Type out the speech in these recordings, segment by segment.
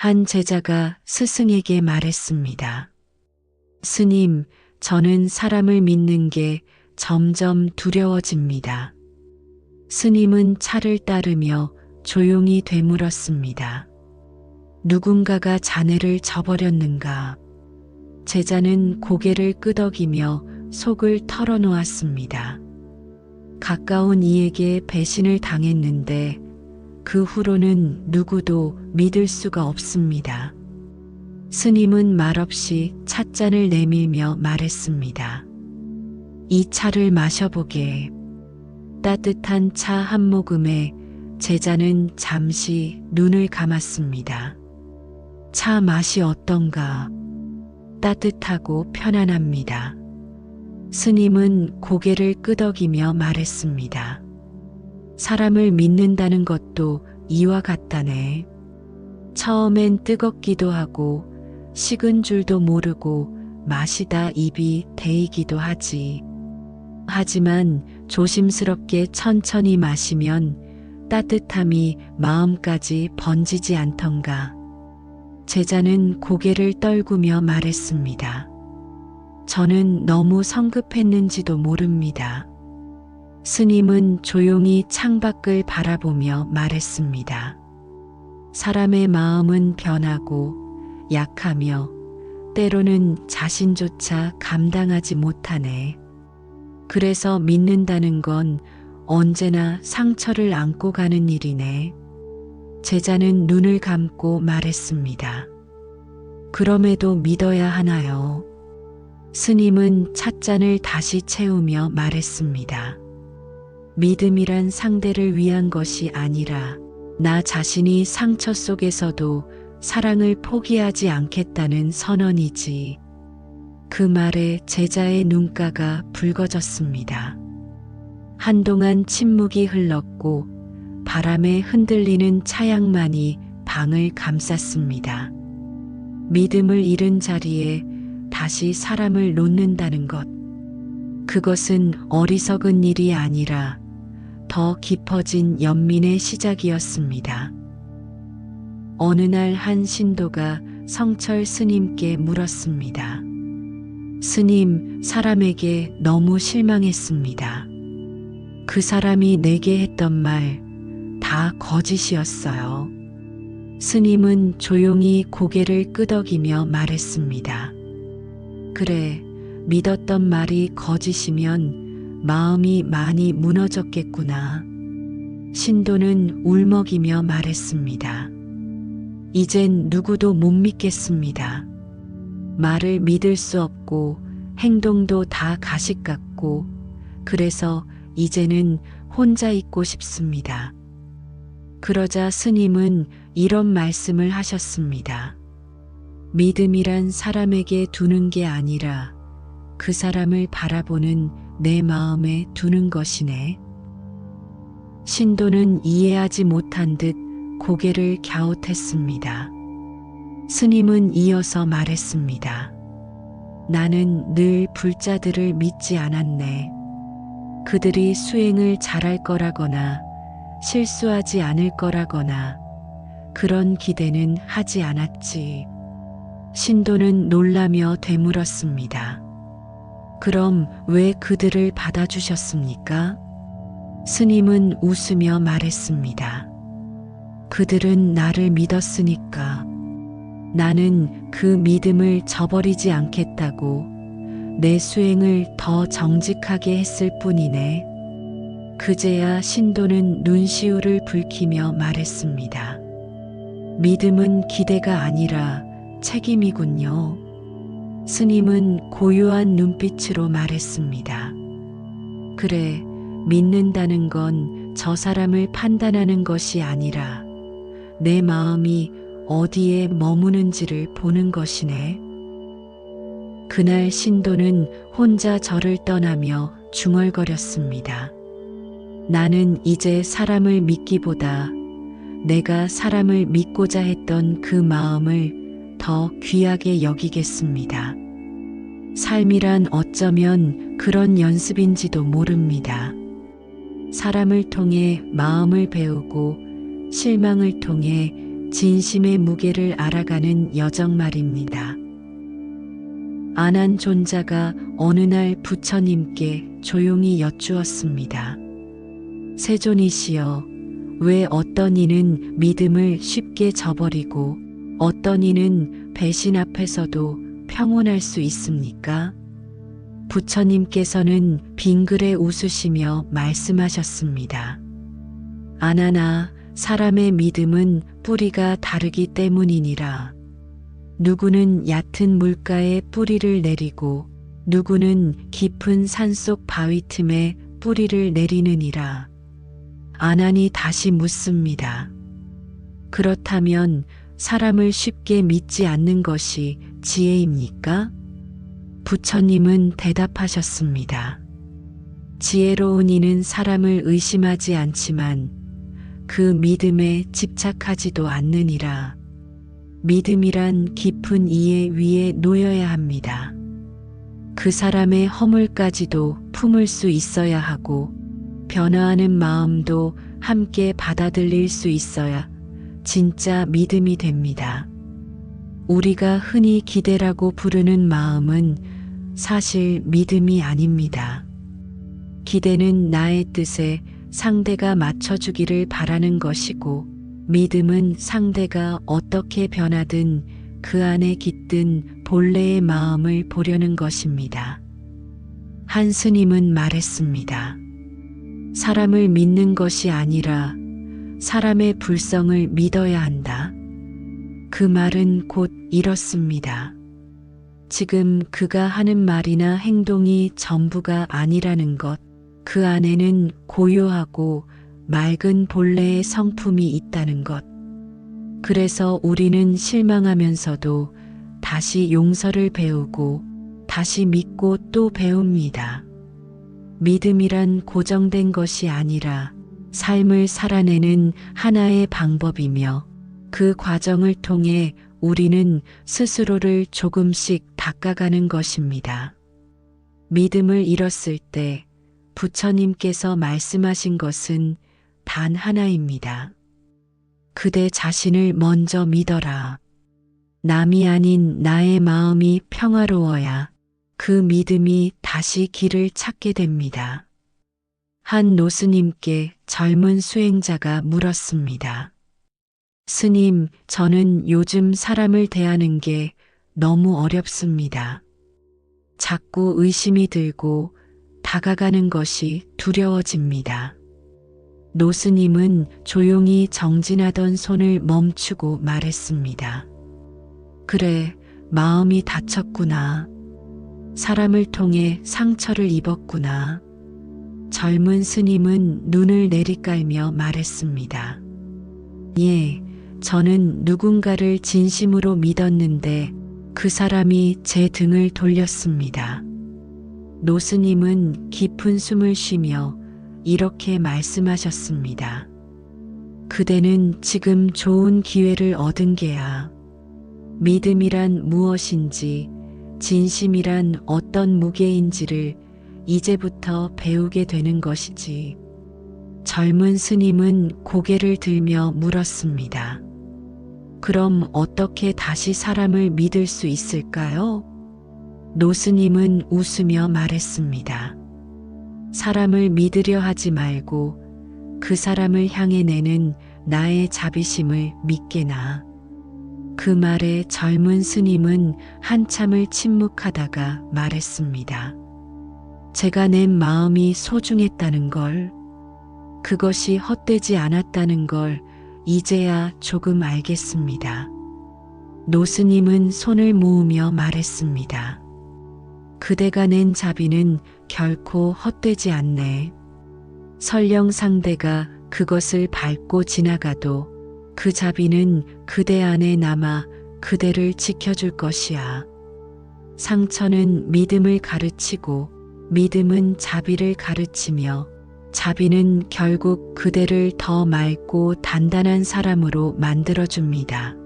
한 제자가 스승에게 말했습니다. 스님, 저는 사람을 믿는 게 점점 두려워집니다. 스님은 차를 따르며 조용히 되물었습니다. 누군가가 자네를 저버렸는가? 제자는 고개를 끄덕이며 속을 털어놓았습니다. 가까운 이에게 배신을 당했는데 그 후로는 누구도 믿을 수가 없습니다. 스님은 말없이 찻잔을 내밀며 말했습니다. 이 차를 마셔보게. 따뜻한 차 한 모금에 제자는 잠시 눈을 감았습니다. 차 맛이 어떤가? 따뜻하고 편안합니다. 스님은 고개를 끄덕이며 말했습니다. 사람을 믿는다는 것도 이와 같다네. 처음엔 뜨겁기도 하고 식은 줄도 모르고 마시다 입이 데이기도 하지. 하지만 조심스럽게 천천히 마시면 따뜻함이 마음까지 번지지 않던가. 제자는 고개를 떨구며 말했습니다. 저는 너무 성급했는지도 모릅니다. 스님은 조용히 창밖을 바라보며 말했습니다. 사람의 마음은 변하고 약하며 때로는 자신조차 감당하지 못하네. 그래서 믿는다는 건 언제나 상처를 안고 가는 일이네. 제자는 눈을 감고 말했습니다. 그럼에도 믿어야 하나요? 스님은 찻잔을 다시 채우며 말했습니다. 믿음이란 상대를 위한 것이 아니라 나 자신이 상처 속에서도 사랑을 포기하지 않겠다는 선언이지. 그 말에 제자의 눈가가 붉어졌습니다. 한동안 침묵이 흘렀고 바람에 흔들리는 차양만이 방을 감쌌습니다. 믿음을 잃은 자리에 다시 사람을 놓는다는 것. 그것은 어리석은 일이 아니라 더 깊어진 연민의 시작이었습니다. 어느 날 한 신도가 성철 스님께 물었습니다. 스님, 사람에게 너무 실망했습니다. 그 사람이 내게 했던 말 다 거짓이었어요. 스님은 조용히 고개를 끄덕이며 말했습니다. 그래, 믿었던 말이 거짓이면 마음이 많이 무너졌겠구나. 신도는 울먹이며 말했습니다. 이젠 누구도 못 믿겠습니다. 말을 믿을 수 없고 행동도 다 가식 같고 그래서 이제는 혼자 있고 싶습니다. 그러자 스님은 이런 말씀을 하셨습니다. 믿음이란 사람에게 두는 게 아니라 그 사람을 바라보는 내 마음에 두는 것이네. 신도는 이해하지 못한 듯 고개를 갸웃했습니다. 스님은 이어서 말했습니다. 나는 늘 불자들을 믿지 않았네. 그들이 수행을 잘할 거라거나 실수하지 않을 거라거나 그런 기대는 하지 않았지. 신도는 놀라며 되물었습니다. 그럼 왜 그들을 받아주셨습니까? 스님은 웃으며 말했습니다. 그들은 나를 믿었으니까. 나는 그 믿음을 저버리지 않겠다고 내 수행을 더 정직하게 했을 뿐이네. 그제야 신도는 눈시울을 붉히며 말했습니다. 믿음은 기대가 아니라 책임이군요. 스님은 고요한 눈빛으로 말했습니다. 그래, 믿는다는 건 저 사람을 판단하는 것이 아니라 내 마음이 어디에 머무는지를 보는 것이네. 그날 신도는 혼자 절을 떠나며 중얼거렸습니다. 나는 이제 사람을 믿기보다 내가 사람을 믿고자 했던 그 마음을 더 귀하게 여기겠습니다. 삶이란 어쩌면 그런 연습인지도 모릅니다. 사람을 통해 마음을 배우고 실망을 통해 진심의 무게를 알아가는 여정 말입니다. 아난존자가 어느 날 부처님께 조용히 여쭈었습니다. 세존이시여, 왜 어떤 이는 믿음을 쉽게 저버리고 어떤 이는 배신 앞에서도 평온할 수 있습니까? 부처님께서는 빙그레 웃으시며 말씀하셨습니다. 아나나, 사람의 믿음은 뿌리가 다르기 때문이니라. 누구는 얕은 물가에 뿌리를 내리고 누구는 깊은 산속 바위 틈에 뿌리를 내리느니라. 아난이 다시 묻습니다. 그렇다면 사람을 쉽게 믿지 않는 것이 지혜입니까? 부처님은 대답하셨습니다. 지혜로운 이는 사람을 의심하지 않지만 그 믿음에 집착하지도 않느니라. 믿음이란 깊은 이해 위에 놓여야 합니다. 그 사람의 허물까지도 품을 수 있어야 하고 변화하는 마음도 함께 받아들일 수 있어야 진짜 믿음이 됩니다. 우리가 흔히 기대라고 부르는 마음은 사실 믿음이 아닙니다. 기대는 나의 뜻에 상대가 맞춰주기를 바라는 것이고, 믿음은 상대가 어떻게 변하든 그 안에 깃든 본래의 마음을 보려는 것입니다. 한 스님은 말했습니다. 사람을 믿는 것이 아니라 사람의 불성을 믿어야 한다. 그 말은 곧 이렇습니다. 지금 그가 하는 말이나 행동이 전부가 아니라는 것, 그 안에는 고요하고 맑은 본래의 성품이 있다는 것. 그래서 우리는 실망하면서도 다시 용서를 배우고 다시 믿고 또 배웁니다. 믿음이란 고정된 것이 아니라 삶을 살아내는 하나의 방법이며 그 과정을 통해 우리는 스스로를 조금씩 닦아가는 것입니다. 믿음을 잃었을 때 부처님께서 말씀하신 것은 단 하나입니다. 그대 자신을 먼저 믿어라. 남이 아닌 나의 마음이 평화로워야 그 믿음이 다시 길을 찾게 됩니다. 한 노스님께 젊은 수행자가 물었습니다. 스님, 저는 요즘 사람을 대하는 게 너무 어렵습니다. 자꾸 의심이 들고 다가가는 것이 두려워집니다. 노스님은 조용히 정진하던 손을 멈추고 말했습니다. 그래, 마음이 다쳤구나. 사람을 통해 상처를 입었구나. 젊은 스님은 눈을 내리깔며 말했습니다. 예, 저는 누군가를 진심으로 믿었는데 그 사람이 제 등을 돌렸습니다. 노스님은 깊은 숨을 쉬며 이렇게 말씀하셨습니다. 그대는 지금 좋은 기회를 얻은 게야. 믿음이란 무엇인지, 진심이란 어떤 무게인지를 이제부터 배우게 되는 것이지. 젊은 스님은 고개를 들며 물었습니다. 그럼 어떻게 다시 사람을 믿을 수 있을까요? 노스님은 웃으며 말했습니다. 사람을 믿으려 하지 말고 그 사람을 향해 내는 나의 자비심을 믿게나. 그 말에 젊은 스님은 한참을 침묵하다가 말했습니다. 제가 낸 마음이 소중했다는 걸, 그것이 헛되지 않았다는 걸 이제야 조금 알겠습니다. 노스님은 손을 모으며 말했습니다. 그대가 낸 자비는 결코 헛되지 않네. 설령 상대가 그것을 밟고 지나가도 그 자비는 그대 안에 남아 그대를 지켜줄 것이야. 상처는 믿음을 가르치고 믿음은 자비를 가르치며 자비는 결국 그대를 더 맑고 단단한 사람으로 만들어줍니다.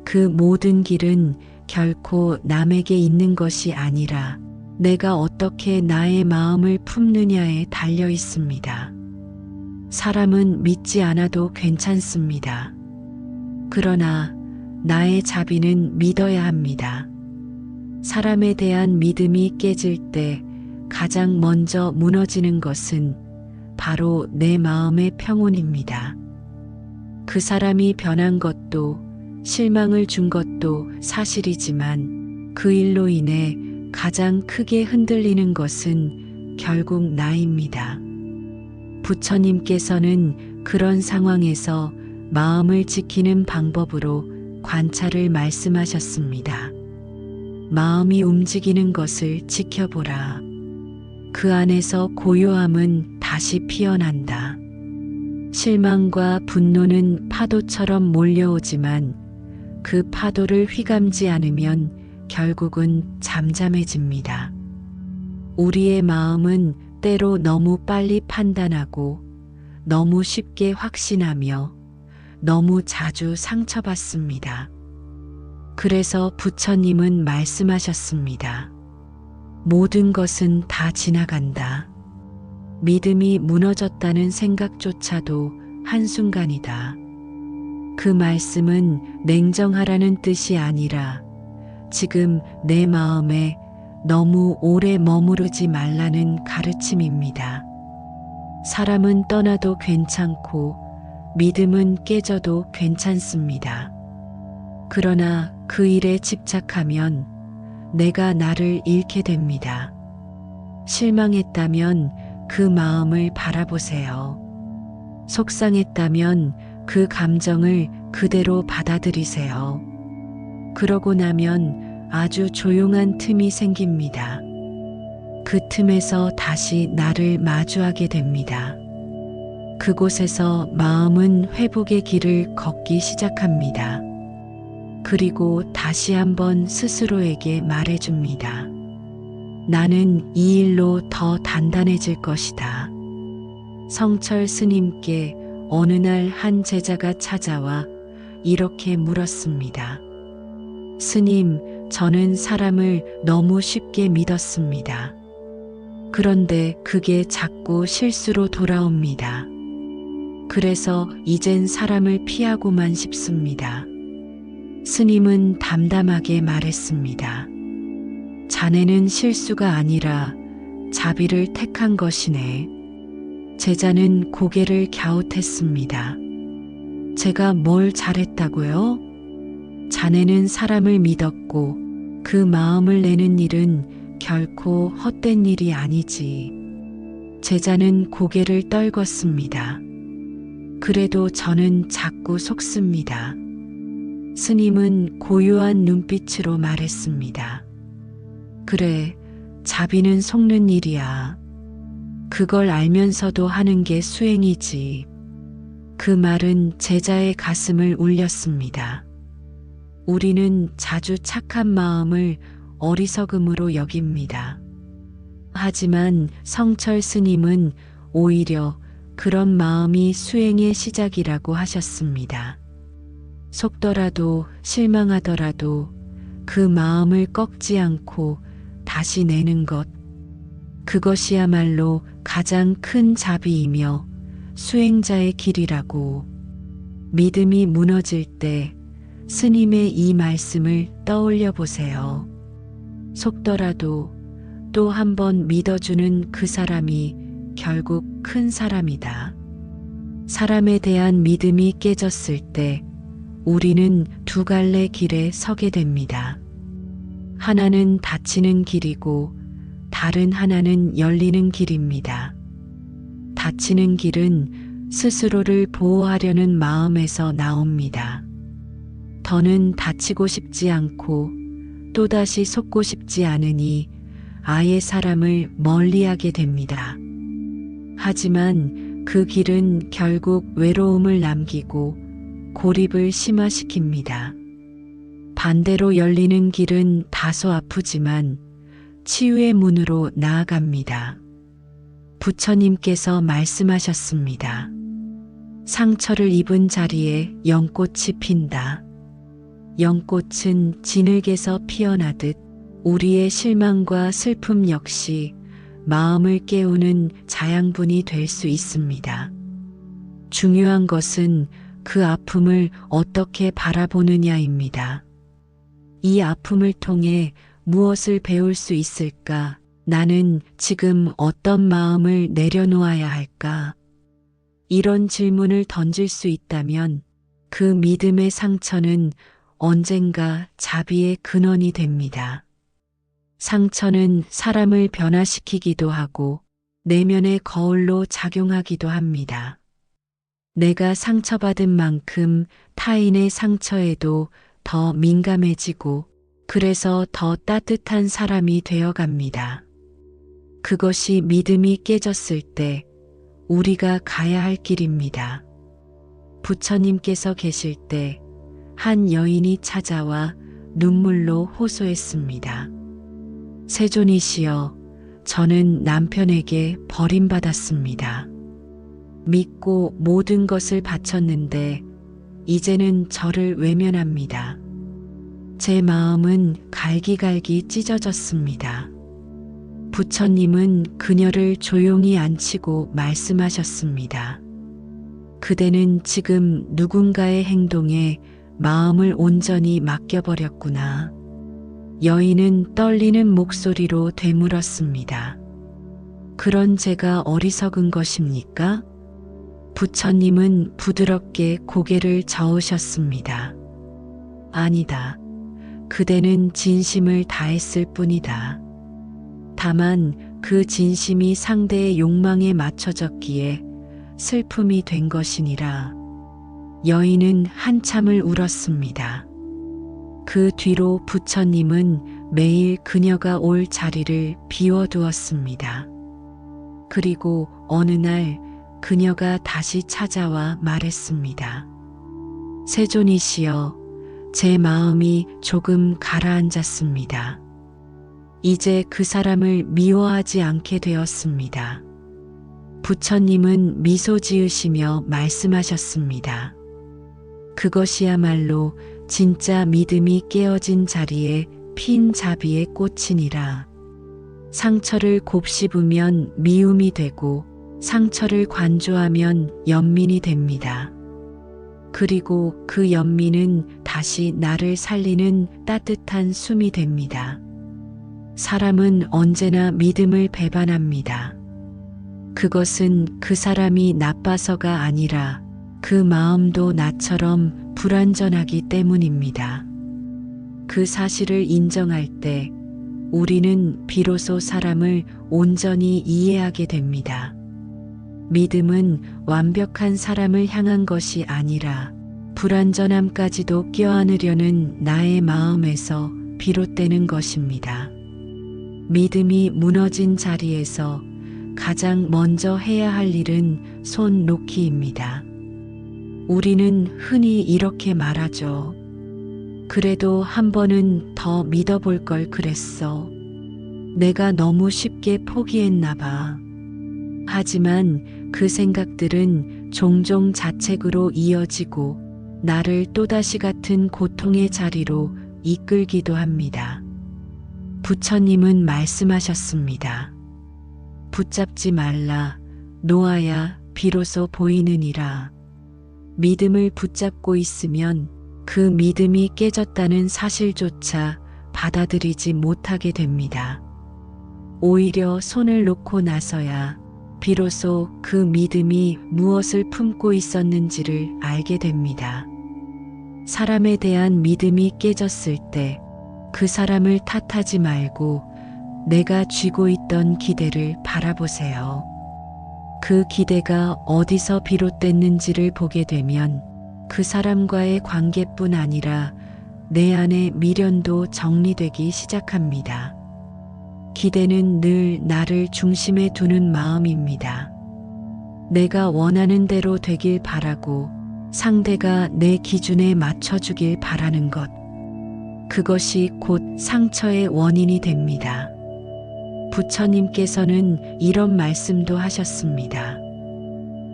그 모든 길은 결코 남에게 있는 것이 아니라 내가 어떻게 나의 마음을 품느냐에 달려 있습니다. 사람은 믿지 않아도 괜찮습니다. 그러나 나의 자비는 믿어야 합니다. 사람에 대한 믿음이 깨질 때 가장 먼저 무너지는 것은 바로 내 마음의 평온입니다. 그 사람이 변한 것도 실망을 준 것도 사실이지만 그 일로 인해 가장 크게 흔들리는 것은 결국 나입니다. 부처님께서는 그런 상황에서 마음을 지키는 방법으로 관찰을 말씀하셨습니다. 마음이 움직이는 것을 지켜보라. 그 안에서 고요함은 다시 피어난다. 실망과 분노는 파도처럼 몰려오지만 그 파도를 휘감지 않으면 결국은 잠잠해집니다. 우리의 마음은 때로 너무 빨리 판단하고 너무 쉽게 확신하며 너무 자주 상처받습니다. 그래서 부처님은 말씀하셨습니다. 모든 것은 다 지나간다. 믿음이 무너졌다는 생각조차도 한순간이다. 그 말씀은 냉정하라는 뜻이 아니라 지금 내 마음에 너무 오래 머무르지 말라는 가르침입니다. 사람은 떠나도 괜찮고 믿음은 깨져도 괜찮습니다. 그러나 그 일에 집착하면 내가 나를 잃게 됩니다. 실망했다면 그 마음을 바라보세요. 속상했다면 그 감정을 그대로 받아들이세요. 그러고 나면 아주 조용한 틈이 생깁니다. 그 틈에서 다시 나를 마주하게 됩니다. 그곳에서 마음은 회복의 길을 걷기 시작합니다. 그리고 다시 한번 스스로에게 말해줍니다. 나는 이 일로 더 단단해질 것이다. 성철 스님께 어느 날 한 제자가 찾아와 이렇게 물었습니다. 스님, 저는 사람을 너무 쉽게 믿었습니다. 그런데 그게 자꾸 실수로 돌아옵니다. 그래서 이젠 사람을 피하고만 싶습니다. 스님은 담담하게 말했습니다. 자네는 실수가 아니라 자비를 택한 것이네. 제자는 고개를 갸웃했습니다. 제가 뭘 잘했다고요? 자네는 사람을 믿었고 그 마음을 내는 일은 결코 헛된 일이 아니지. 제자는 고개를 떨궜습니다. 그래도 저는 자꾸 속습니다. 스님은 고요한 눈빛으로 말했습니다. 그래, 자비는 속는 일이야. 그걸 알면서도 하는 게 수행이지. 그 말은 제자의 가슴을 울렸습니다. 우리는 자주 착한 마음을 어리석음으로 여깁니다. 하지만 성철 스님은 오히려 그런 마음이 수행의 시작이라고 하셨습니다. 속더라도 실망하더라도 그 마음을 꺾지 않고 다시 내는 것, 그것이야말로 가장 큰 자비이며 수행자의 길이라고. 믿음이 무너질 때 스님의 이 말씀을 떠올려 보세요. 속더라도 또 한 번 믿어주는 그 사람이 결국 큰 사람이다. 사람에 대한 믿음이 깨졌을 때 우리는 두 갈래 길에 서게 됩니다. 하나는 닫히는 길이고 다른 하나는 열리는 길입니다. 닫히는 길은 스스로를 보호하려는 마음에서 나옵니다. 더는 다치고 싶지 않고 또다시 속고 싶지 않으니 아예 사람을 멀리하게 됩니다. 하지만 그 길은 결국 외로움을 남기고 고립을 심화시킵니다. 반대로 열리는 길은 다소 아프지만 치유의 문으로 나아갑니다. 부처님께서 말씀하셨습니다. 상처를 입은 자리에 연꽃이 핀다. 연꽃은 진흙에서 피어나듯 우리의 실망과 슬픔 역시 마음을 깨우는 자양분이 될 수 있습니다. 중요한 것은 그 아픔을 어떻게 바라보느냐입니다. 이 아픔을 통해 무엇을 배울 수 있을까? 나는 지금 어떤 마음을 내려놓아야 할까? 이런 질문을 던질 수 있다면 그 믿음의 상처는 언젠가 자비의 근원이 됩니다. 상처는 사람을 변화시키기도 하고 내면의 거울로 작용하기도 합니다. 내가 상처받은 만큼 타인의 상처에도 더 민감해지고 그래서 더 따뜻한 사람이 되어갑니다. 그것이 믿음이 깨졌을 때 우리가 가야 할 길입니다. 부처님께서 계실 때 한 여인이 찾아와 눈물로 호소했습니다. 세존이시여, 저는 남편에게 버림받았습니다. 믿고 모든 것을 바쳤는데 이제는 저를 외면합니다. 제 마음은 갈기갈기 찢어졌습니다. 부처님은 그녀를 조용히 앉히고 말씀하셨습니다. 그대는 지금 누군가의 행동에 마음을 온전히 맡겨버렸구나. 여인은 떨리는 목소리로 되물었습니다. 그런 제가 어리석은 것입니까? 부처님은 부드럽게 고개를 저으셨습니다. 아니다. 그대는 진심을 다했을 뿐이다. 다만 그 진심이 상대의 욕망에 맞춰졌기에 슬픔이 된 것이니라. 여인은 한참을 울었습니다. 그 뒤로 부처님은 매일 그녀가 올 자리를 비워두었습니다. 그리고 어느 날 그녀가 다시 찾아와 말했습니다. 세존이시여, 제 마음이 조금 가라앉았습니다. 이제 그 사람을 미워하지 않게 되었습니다. 부처님은 미소 지으시며 말씀하셨습니다. 그것이야말로 진짜 믿음이 깨어진 자리에 핀 자비의 꽃이니라. 상처를 곱씹으면 미움이 되고 상처를 관조하면 연민이 됩니다. 그리고 그 연민은 다시 나를 살리는 따뜻한 숨이 됩니다. 사람은 언제나 믿음을 배반합니다. 그것은 그 사람이 나빠서가 아니라 그 마음도 나처럼 불완전하기 때문입니다. 그 사실을 인정할 때 우리는 비로소 사람을 온전히 이해하게 됩니다. 믿음은 완벽한 사람을 향한 것이 아니라 불완전함까지도 껴안으려는 나의 마음에서 비롯되는 것입니다. 믿음이 무너진 자리에서 가장 먼저 해야 할 일은 손 놓기입니다. 우리는 흔히 이렇게 말하죠. 그래도 한 번은 더 믿어볼 걸 그랬어. 내가 너무 쉽게 포기했나 봐. 하지만 그 생각들은 종종 자책으로 이어지고 나를 또다시 같은 고통의 자리로 이끌기도 합니다. 부처님은 말씀하셨습니다. 붙잡지 말라. 놓아야 비로소 보이느니라. 믿음을 붙잡고 있으면 그 믿음이 깨졌다는 사실조차 받아들이지 못하게 됩니다. 오히려 손을 놓고 나서야 비로소 그 믿음이 무엇을 품고 있었는지를 알게 됩니다. 사람에 대한 믿음이 깨졌을 때 그 사람을 탓하지 말고 내가 쥐고 있던 기대를 바라보세요. 그 기대가 어디서 비롯됐는지를 보게 되면 그 사람과의 관계뿐 아니라 내 안의 미련도 정리되기 시작합니다. 기대는 늘 나를 중심에 두는 마음입니다. 내가 원하는 대로 되길 바라고 상대가 내 기준에 맞춰주길 바라는 것. 그것이 곧 상처의 원인이 됩니다. 부처님께서는 이런 말씀도 하셨습니다.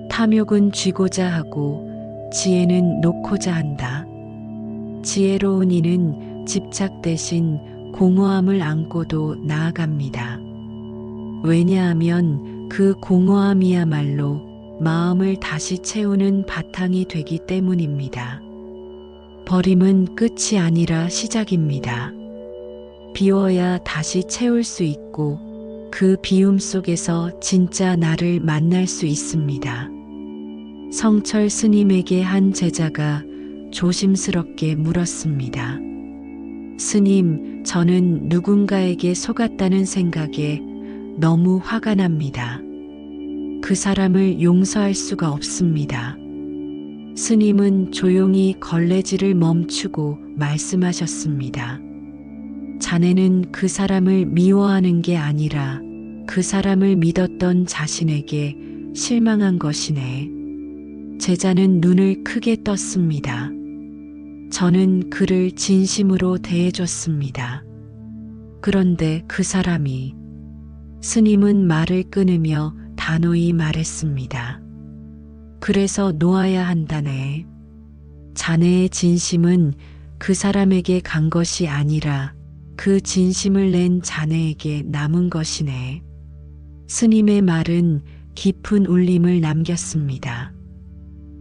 탐욕은 쥐고자 하고 지혜는 놓고자 한다. 지혜로운 이는 집착 대신 공허함을 안고도 나아갑니다. 왜냐하면 그 공허함이야말로 마음을 다시 채우는 바탕이 되기 때문입니다. 버림은 끝이 아니라 시작입니다. 비워야 다시 채울 수 있고 그 비움 속에서 진짜 나를 만날 수 있습니다. 성철 스님에게 한 제자가 조심스럽게 물었습니다. 스님, 저는 누군가에게 속았다는 생각에 너무 화가 납니다. 그 사람을 용서할 수가 없습니다. 스님은 조용히 걸레질을 멈추고 말씀하셨습니다. 자네는 그 사람을 미워하는 게 아니라 그 사람을 믿었던 자신에게 실망한 것이네. 제자는 눈을 크게 떴습니다. 저는 그를 진심으로 대해줬습니다. 그런데 그 사람이, 스님은 말을 끊으며 단호히 말했습니다. 그래서 놓아야 한다네. 자네의 진심은 그 사람에게 간 것이 아니라 그 진심을 낸 자네에게 남은 것이네. 스님의 말은 깊은 울림을 남겼습니다.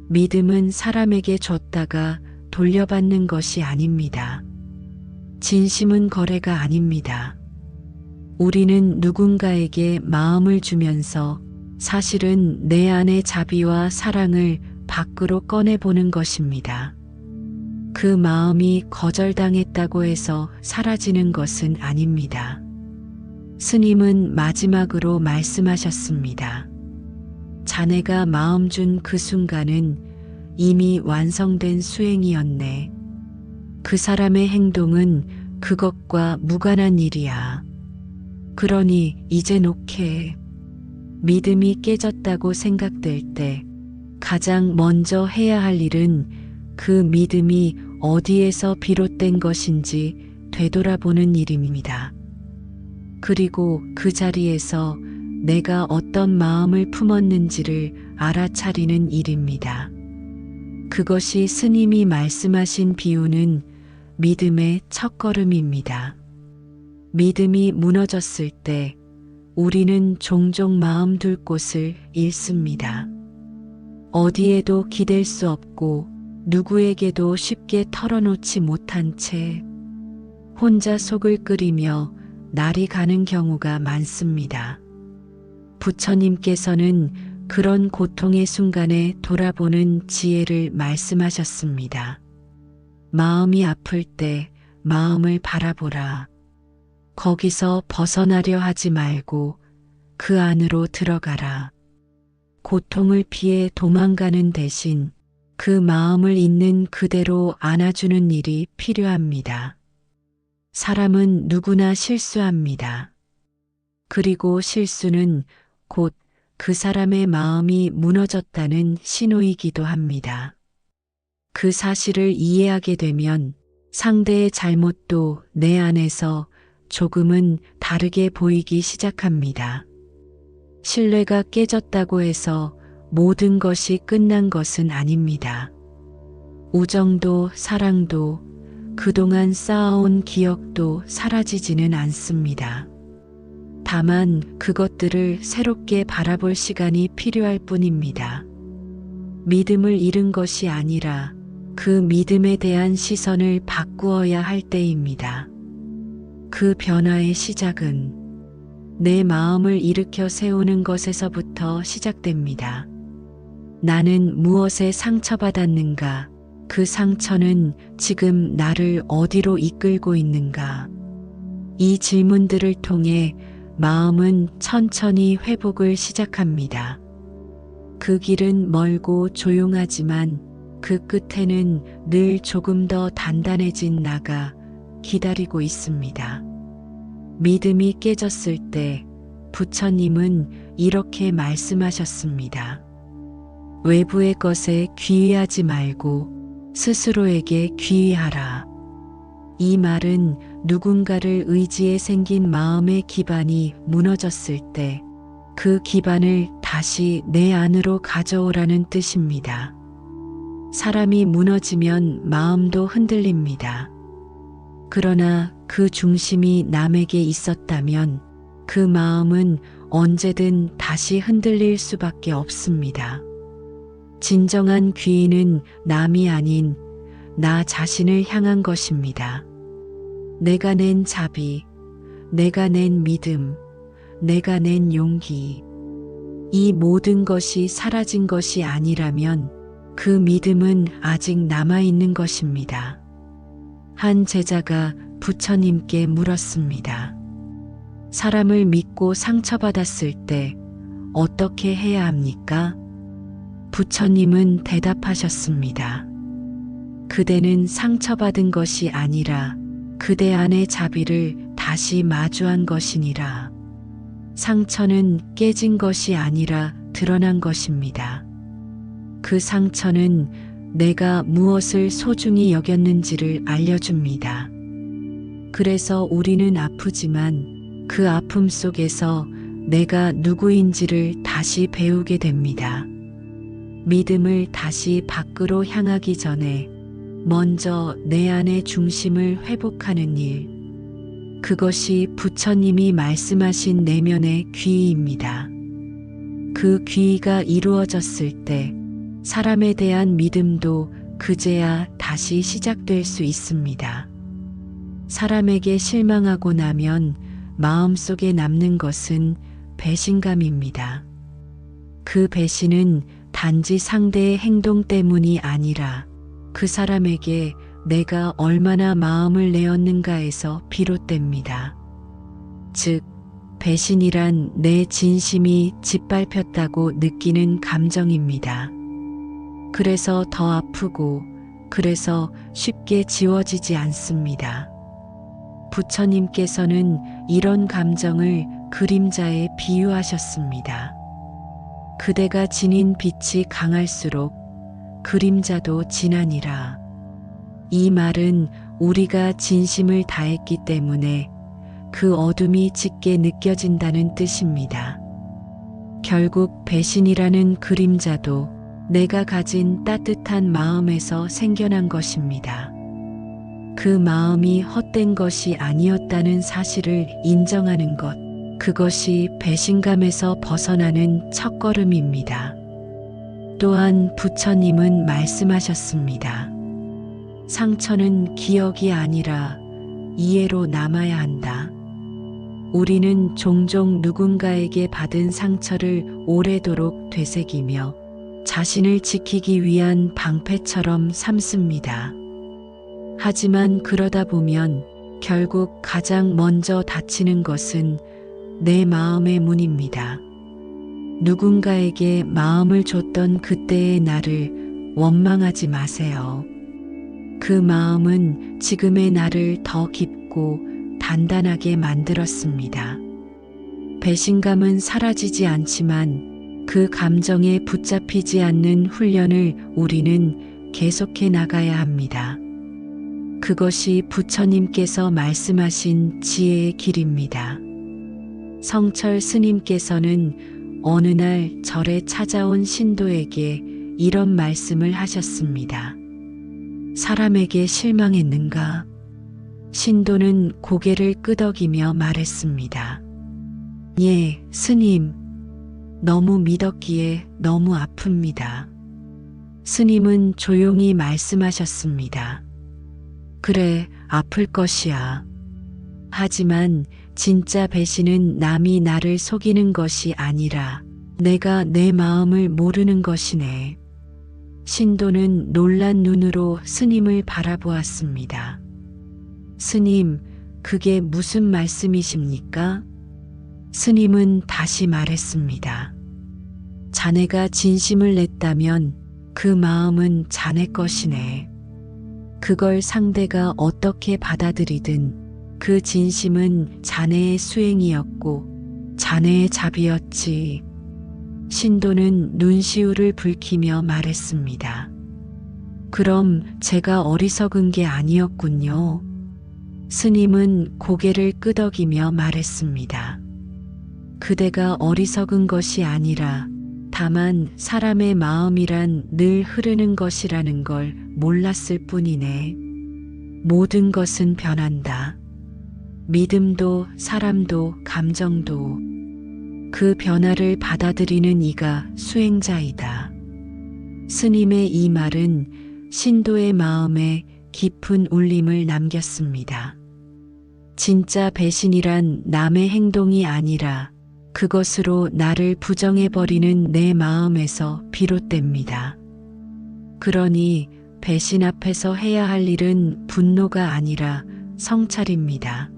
믿음은 사람에게 줬다가 돌려받는 것이 아닙니다. 진심은 거래가 아닙니다. 우리는 누군가에게 마음을 주면서 사실은 내 안의 자비와 사랑을 밖으로 꺼내보는 것입니다. 그 마음이 거절당했다고 해서 사라지는 것은 아닙니다. 스님은 마지막으로 말씀하셨습니다. 자네가 마음 준 그 순간은 이미 완성된 수행이었네. 그 사람의 행동은 그것과 무관한 일이야. 그러니 이제 놓게. 믿음이 깨졌다고 생각될 때 가장 먼저 해야 할 일은 그 믿음이 어디에서 비롯된 것인지 되돌아보는 일입니다. 그리고 그 자리에서 내가 어떤 마음을 품었는지를 알아차리는 일입니다. 그것이 스님이 말씀하신 비유는 믿음의 첫걸음입니다. 믿음이 무너졌을 때 우리는 종종 마음 둘 곳을 잃습니다. 어디에도 기댈 수 없고 누구에게도 쉽게 털어놓지 못한 채 혼자 속을 끓이며 날이 가는 경우가 많습니다. 부처님께서는 그런 고통의 순간에 돌아보는 지혜를 말씀하셨습니다. 마음이 아플 때 마음을 바라보라. 거기서 벗어나려 하지 말고 그 안으로 들어가라. 고통을 피해 도망가는 대신 그 마음을 있는 그대로 안아주는 일이 필요합니다. 사람은 누구나 실수합니다. 그리고 실수는 곧 그 사람의 마음이 무너졌다는 신호이기도 합니다. 그 사실을 이해하게 되면 상대의 잘못도 내 안에서 조금은 다르게 보이기 시작합니다. 신뢰가 깨졌다고 해서 모든 것이 끝난 것은 아닙니다. 우정도 사랑도 그동안 쌓아온 기억도 사라지지는 않습니다. 다만 그것들을 새롭게 바라볼 시간이 필요할 뿐입니다. 믿음을 잃은 것이 아니라 그 믿음에 대한 시선을 바꾸어야 할 때입니다. 그 변화의 시작은 내 마음을 일으켜 세우는 것에서부터 시작됩니다. 나는 무엇에 상처받았는가? 그 상처는 지금 나를 어디로 이끌고 있는가? 이 질문들을 통해 마음은 천천히 회복을 시작합니다. 그 길은 멀고 조용하지만 그 끝에는 늘 조금 더 단단해진 나가 기다리고 있습니다. 믿음이 깨졌을 때 부처님은 이렇게 말씀하셨습니다. 외부의 것에 귀의하지 말고 스스로에게 귀의하라. 이 말은 누군가를 의지에 생긴 마음의 기반이 무너졌을 때 그 기반을 다시 내 안으로 가져오라는 뜻입니다. 사람이 무너지면 마음도 흔들립니다. 그러나 그 중심이 남에게 있었다면 그 마음은 언제든 다시 흔들릴 수밖에 없습니다. 진정한 귀인은 남이 아닌 나 자신을 향한 것입니다. 내가 낸 자비, 내가 낸 믿음, 내가 낸 용기. 이 모든 것이 사라진 것이 아니라면 그 믿음은 아직 남아있는 것입니다. 한 제자가 부처님께 물었습니다. 사람을 믿고 상처받았을 때 어떻게 해야 합니까? 부처님은 대답하셨습니다. 그대는 상처받은 것이 아니라 그대 안의 자비를 다시 마주한 것이니라. 상처는 깨진 것이 아니라 드러난 것입니다. 그 상처는 내가 무엇을 소중히 여겼는지를 알려줍니다. 그래서 우리는 아프지만 그 아픔 속에서 내가 누구인지를 다시 배우게 됩니다. 믿음을 다시 밖으로 향하기 전에 먼저 내 안의 중심을 회복하는 일. 그것이 부처님이 말씀하신 내면의 귀의입니다. 그 귀의가 이루어졌을 때 사람에 대한 믿음도 그제야 다시 시작될 수 있습니다. 사람에게 실망하고 나면 마음속에 남는 것은 배신감입니다. 그 배신은 단지 상대의 행동 때문이 아니라 그 사람에게 내가 얼마나 마음을 내었는가에서 비롯됩니다. 즉, 배신이란 내 진심이 짓밟혔다고 느끼는 감정입니다. 그래서 더 아프고, 그래서 쉽게 지워지지 않습니다. 부처님께서는 이런 감정을 그림자에 비유하셨습니다. 그대가 지닌 빛이 강할수록 그림자도 진하니라. 이 말은 우리가 진심을 다했기 때문에 그 어둠이 짙게 느껴진다는 뜻입니다. 결국 배신이라는 그림자도 내가 가진 따뜻한 마음에서 생겨난 것입니다. 그 마음이 헛된 것이 아니었다는 사실을 인정하는 것, 그것이 배신감에서 벗어나는 첫걸음입니다. 또한 부처님은 말씀하셨습니다. 상처는 기억이 아니라 이해로 남아야 한다. 우리는 종종 누군가에게 받은 상처를 오래도록 되새기며 자신을 지키기 위한 방패처럼 삼습니다. 하지만 그러다 보면 결국 가장 먼저 다치는 것은 내 마음의 문입니다. 누군가에게 마음을 줬던 그때의 나를 원망하지 마세요. 그 마음은 지금의 나를 더 깊고 단단하게 만들었습니다. 배신감은 사라지지 않지만 그 감정에 붙잡히지 않는 훈련을 우리는 계속해 나가야 합니다. 그것이 부처님께서 말씀하신 지혜의 길입니다. 성철 스님께서는 어느 날 절에 찾아온 신도에게 이런 말씀을 하셨습니다. 사람에게 실망했는가? 신도는 고개를 끄덕이며 말했습니다. 예, 스님. 너무 믿었기에 너무 아픕니다. 스님은 조용히 말씀하셨습니다. 그래, 아플 것이야. 하지만 진짜 배신은 남이 나를 속이는 것이 아니라 내가 내 마음을 모르는 것이네. 신도는 놀란 눈으로 스님을 바라보았습니다. 스님, 그게 무슨 말씀이십니까? 스님은 다시 말했습니다. 자네가 진심을 냈다면 그 마음은 자네 것이네. 그걸 상대가 어떻게 받아들이든 그 진심은 자네의 수행이었고 자네의 자비였지. 신도는 눈시울을 붉히며 말했습니다. 그럼 제가 어리석은 게 아니었군요. 스님은 고개를 끄덕이며 말했습니다. 그대가 어리석은 것이 아니라 다만 사람의 마음이란 늘 흐르는 것이라는 걸 몰랐을 뿐이네. 모든 것은 변한다. 믿음도 사람도 감정도. 그 변화를 받아들이는 이가 수행자이다. 스님의 이 말은 신도의 마음에 깊은 울림을 남겼습니다. 진짜 배신이란 남의 행동이 아니라 그것으로 나를 부정해버리는 내 마음에서 비롯됩니다. 그러니 배신 앞에서 해야 할 일은 분노가 아니라 성찰입니다.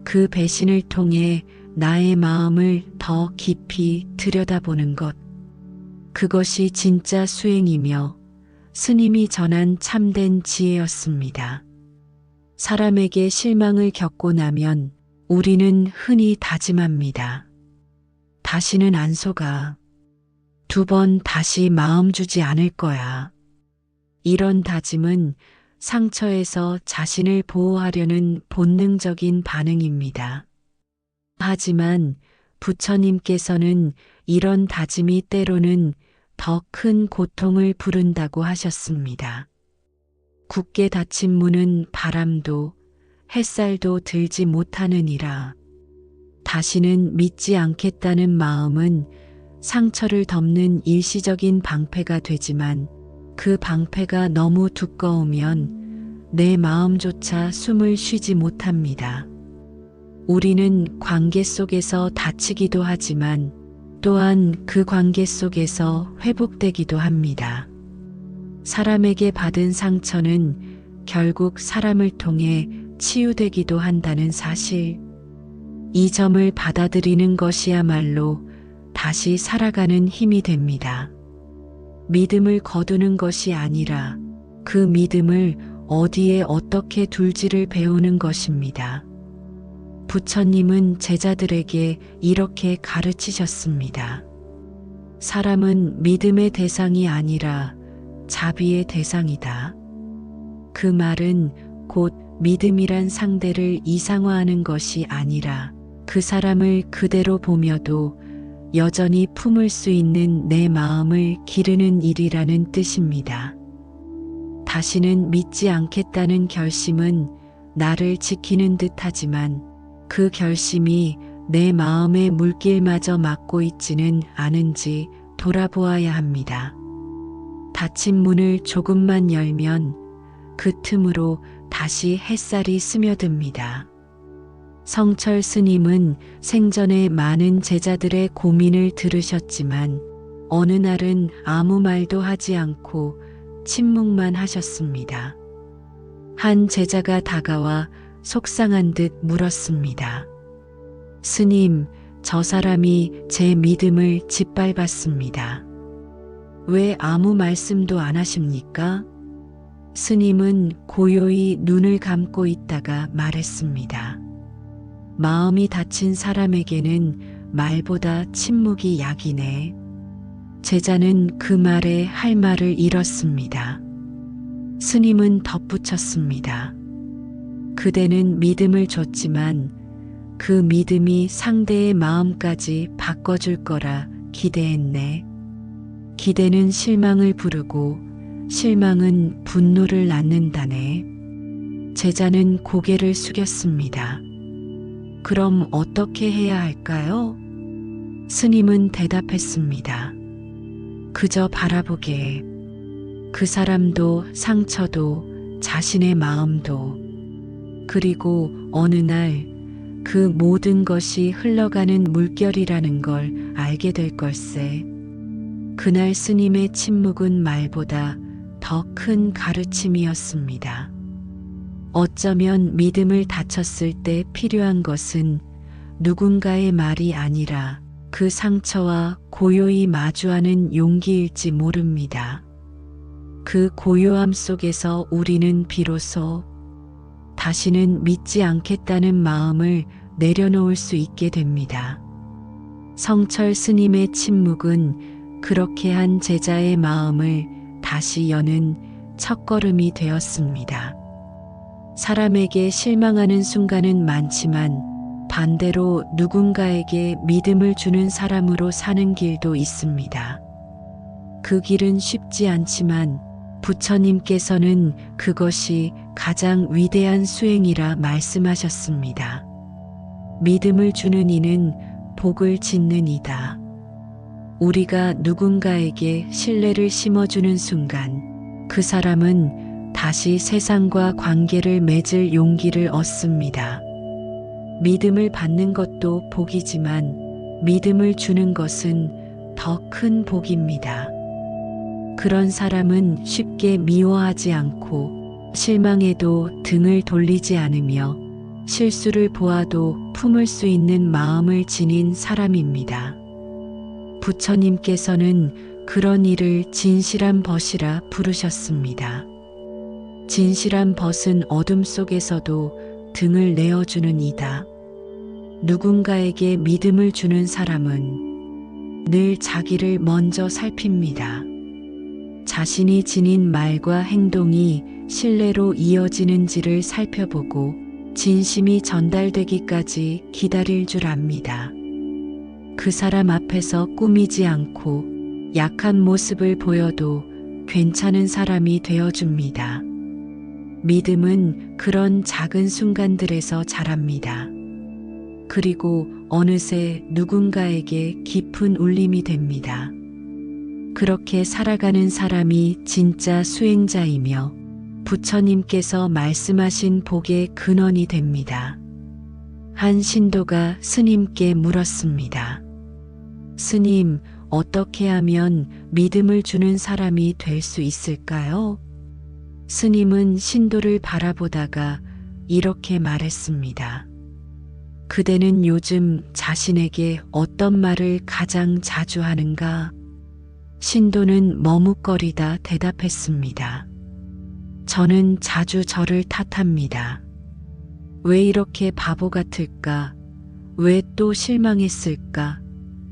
그 배신을 통해 나의 마음을 더 깊이 들여다보는 것. 그것이 진짜 수행이며 스님이 전한 참된 지혜였습니다. 사람에게 실망을 겪고 나면 우리는 흔히 다짐합니다. 다시는 안 속아. 2번 다시 마음 주지 않을 거야. 이런 다짐은 상처에서 자신을 보호하려는 본능적인 반응입니다. 하지만 부처님께서는 이런 다짐이 때로는 더 큰 고통을 부른다고 하셨습니다. 굳게 닫힌 문은 바람도 햇살도 들지 못하느니라. 다시는 믿지 않겠다는 마음은 상처를 덮는 일시적인 방패가 되지만 그 방패가 너무 두꺼우면 내 마음조차 숨을 쉬지 못합니다. 우리는 관계 속에서 다치기도 하지만 또한 그 관계 속에서 회복되기도 합니다. 사람에게 받은 상처는 결국 사람을 통해 치유되기도 한다는 사실. 이 점을 받아들이는 것이야말로 다시 살아가는 힘이 됩니다. 믿음을 거두는 것이 아니라 그 믿음을 어디에 어떻게 둘지를 배우는 것입니다. 부처님은 제자들에게 이렇게 가르치셨습니다. 사람은 믿음의 대상이 아니라 자비의 대상이다. 그 말은 곧 믿음이란 상대를 이상화하는 것이 아니라 그 사람을 그대로 보며도 여전히 품을 수 있는 내 마음을 기르는 일이라는 뜻입니다. 다시는 믿지 않겠다는 결심은 나를 지키는 듯하지만 그 결심이 내 마음의 물길마저 막고 있지는 않은지 돌아보아야 합니다. 닫힌 문을 조금만 열면 그 틈으로 다시 햇살이 스며듭니다. 성철 스님은 생전에 많은 제자들의 고민을 들으셨지만 어느 날은 아무 말도 하지 않고 침묵만 하셨습니다. 한 제자가 다가와 속상한 듯 물었습니다. 스님, 저 사람이 제 믿음을 짓밟았습니다. 왜 아무 말씀도 안 하십니까? 스님은 고요히 눈을 감고 있다가 말했습니다. 마음이 다친 사람에게는 말보다 침묵이 약이네. 제자는 그 말에 할 말을 잃었습니다. 스님은 덧붙였습니다. 그대는 믿음을 줬지만 그 믿음이 상대의 마음까지 바꿔줄 거라 기대했네. 기대는 실망을 부르고 실망은 분노를 낳는다네. 제자는 고개를 숙였습니다. 그럼 어떻게 해야 할까요? 스님은 대답했습니다. 그저 바라보게. 그 사람도 상처도 자신의 마음도 그리고 어느 날 그 모든 것이 흘러가는 물결이라는 걸 알게 될 걸세. 그날 스님의 침묵은 말보다 더 큰 가르침이었습니다. 어쩌면 믿음을 다쳤을 때 필요한 것은 누군가의 말이 아니라 그 상처와 고요히 마주하는 용기일지 모릅니다. 그 고요함 속에서 우리는 비로소 다시는 믿지 않겠다는 마음을 내려놓을 수 있게 됩니다. 성철 스님의 침묵은 그렇게 한 제자의 마음을 다시 여는 첫걸음이 되었습니다. 사람에게 실망하는 순간은 많지만 반대로 누군가에게 믿음을 주는 사람으로 사는 길도 있습니다. 그 길은 쉽지 않지만 부처님께서는 그것이 가장 위대한 수행이라 말씀하셨습니다. 믿음을 주는 이는 복을 짓는 이다. 우리가 누군가에게 신뢰를 심어주는 순간 그 사람은 다시 세상과 관계를 맺을 용기를 얻습니다. 믿음을 받는 것도 복이지만 믿음을 주는 것은 더 큰 복입니다. 그런 사람은 쉽게 미워하지 않고 실망해도 등을 돌리지 않으며 실수를 보아도 품을 수 있는 마음을 지닌 사람입니다. 부처님께서는 그런 이를 진실한 벗이라 부르셨습니다. 진실한 벗은 어둠 속에서도 등을 내어주는 이다. 누군가에게 믿음을 주는 사람은 늘 자기를 먼저 살핍니다. 자신이 지닌 말과 행동이 신뢰로 이어지는지를 살펴보고 진심이 전달되기까지 기다릴 줄 압니다. 그 사람 앞에서 꾸미지 않고 약한 모습을 보여도 괜찮은 사람이 되어줍니다. 믿음은 그런 작은 순간들에서 자랍니다. 그리고 어느새 누군가에게 깊은 울림이 됩니다. 그렇게 살아가는 사람이 진짜 수행자이며 부처님께서 말씀하신 복의 근원이 됩니다. 한 신도가 스님께 물었습니다. 스님, 어떻게 하면 믿음을 주는 사람이 될 수 있을까요? 스님은 신도를 바라보다가 이렇게 말했습니다. 그대는 요즘 자신에게 어떤 말을 가장 자주 하는가? 신도는 머뭇거리다 대답했습니다. 저는 자주 저를 탓합니다. 왜 이렇게 바보 같을까? 왜 또 실망했을까?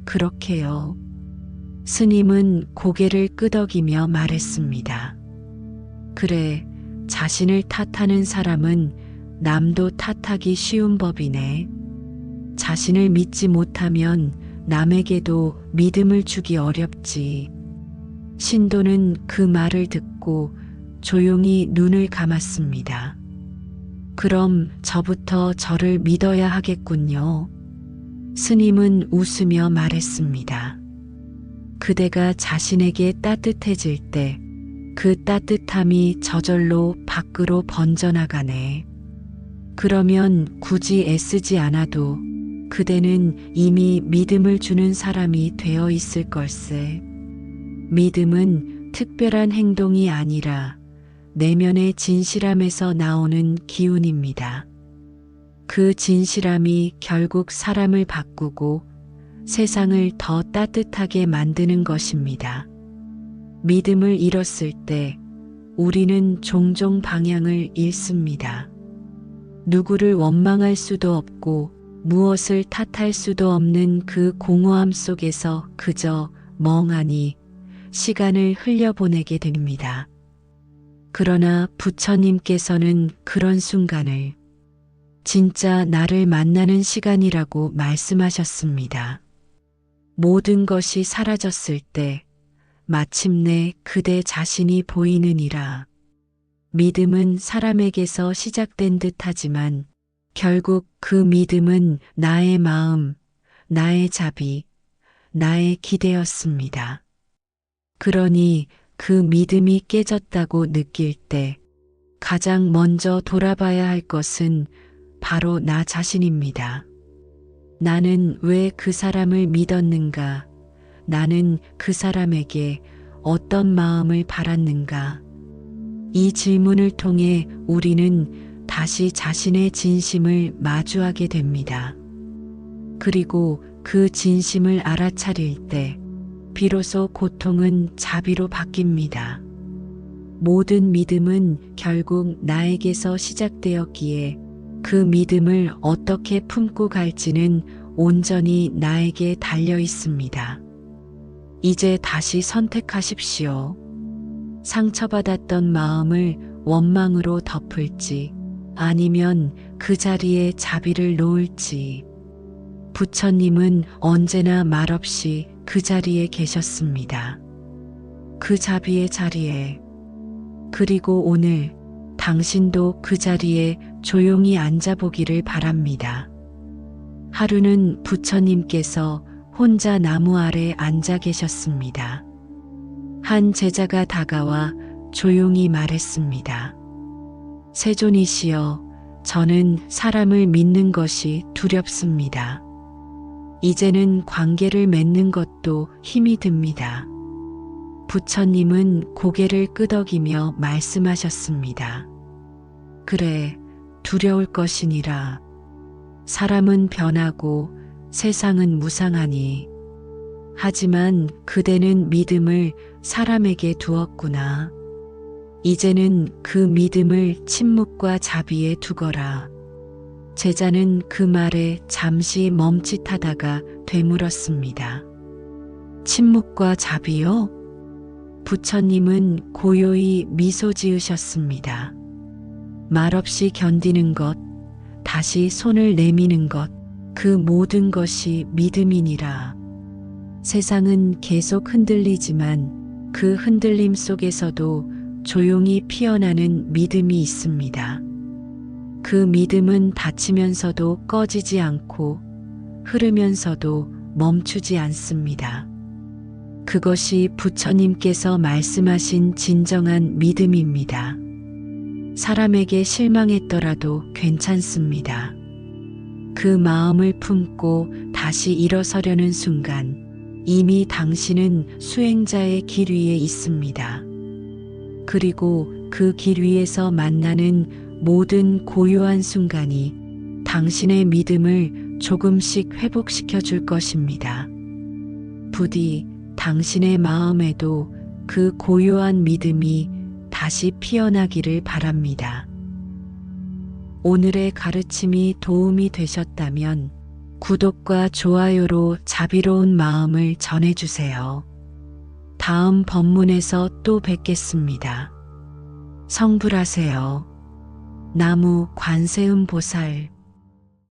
그렇게요. 스님은 고개를 끄덕이며 말했습니다. 그래, 자신을 탓하는 사람은 남도 탓하기 쉬운 법이네. 자신을 믿지 못하면 남에게도 믿음을 주기 어렵지. 신도는 그 말을 듣고 조용히 눈을 감았습니다. 그럼 저부터 저를 믿어야 하겠군요. 스님은 웃으며 말했습니다. 그대가 자신에게 따뜻해질 때 그 따뜻함이 저절로 밖으로 번져나가네. 그러면 굳이 애쓰지 않아도 그대는 이미 믿음을 주는 사람이 되어 있을 걸세. 믿음은 특별한 행동이 아니라 내면의 진실함에서 나오는 기운입니다. 그 진실함이 결국 사람을 바꾸고 세상을 더 따뜻하게 만드는 것입니다. 믿음을 잃었을 때 우리는 종종 방향을 잃습니다. 누구를 원망할 수도 없고 무엇을 탓할 수도 없는 그 공허함 속에서 그저 멍하니 시간을 흘려보내게 됩니다. 그러나 부처님께서는 그런 순간을 진짜 나를 만나는 시간이라고 말씀하셨습니다. 모든 것이 사라졌을 때 마침내 그대 자신이 보이느니라. 믿음은 사람에게서 시작된 듯하지만 결국 그 믿음은 나의 마음, 나의 자비, 나의 기대였습니다. 그러니 그 믿음이 깨졌다고 느낄 때 가장 먼저 돌아봐야 할 것은 바로 나 자신입니다. 나는 왜 그 사람을 믿었는가? 나는 그 사람에게 어떤 마음을 바랐는가? 이 질문을 통해 우리는 다시 자신의 진심을 마주하게 됩니다. 그리고 그 진심을 알아차릴 때 비로소 고통은 자비로 바뀝니다. 모든 믿음은 결국 나에게서 시작되었기에 그 믿음을 어떻게 품고 갈지는 온전히 나에게 달려 있습니다. 이제 다시 선택하십시오. 상처받았던 마음을 원망으로 덮을지 아니면 그 자리에 자비를 놓을지. 부처님은 언제나 말없이 그 자리에 계셨습니다. 그 자비의 자리에. 그리고 오늘 당신도 그 자리에 조용히 앉아보기를 바랍니다. 하루는 부처님께서 혼자 나무 아래 앉아 계셨습니다. 한 제자가 다가와 조용히 말했습니다. 세존이시여, 저는 사람을 믿는 것이 두렵습니다. 이제는 관계를 맺는 것도 힘이 듭니다. 부처님은 고개를 끄덕이며 말씀하셨습니다. 그래, 두려울 것이니라. 사람은 변하고 세상은 무상하니. 하지만 그대는 믿음을 사람에게 두었구나. 이제는 그 믿음을 침묵과 자비에 두거라. 제자는 그 말에 잠시 멈칫하다가 되물었습니다. 침묵과 자비요? 부처님은 고요히 미소 지으셨습니다. 말없이 견디는 것, 다시 손을 내미는 것, 그 모든 것이 믿음이니라. 세상은 계속 흔들리지만 그 흔들림 속에서도 조용히 피어나는 믿음이 있습니다. 그 믿음은 닫히면서도 꺼지지 않고 흐르면서도 멈추지 않습니다. 그것이 부처님께서 말씀하신 진정한 믿음입니다. 사람에게 실망했더라도 괜찮습니다. 그 마음을 품고 다시 일어서려는 순간 이미 당신은 수행자의 길 위에 있습니다. 그리고 그 길 위에서 만나는 모든 고요한 순간이 당신의 믿음을 조금씩 회복시켜 줄 것입니다. 부디 당신의 마음에도 그 고요한 믿음이 다시 피어나기를 바랍니다. 오늘의 가르침이 도움이 되셨다면 구독과 좋아요로 자비로운 마음을 전해주세요. 다음 법문에서 또 뵙겠습니다. 성불하세요. 나무 관세음보살.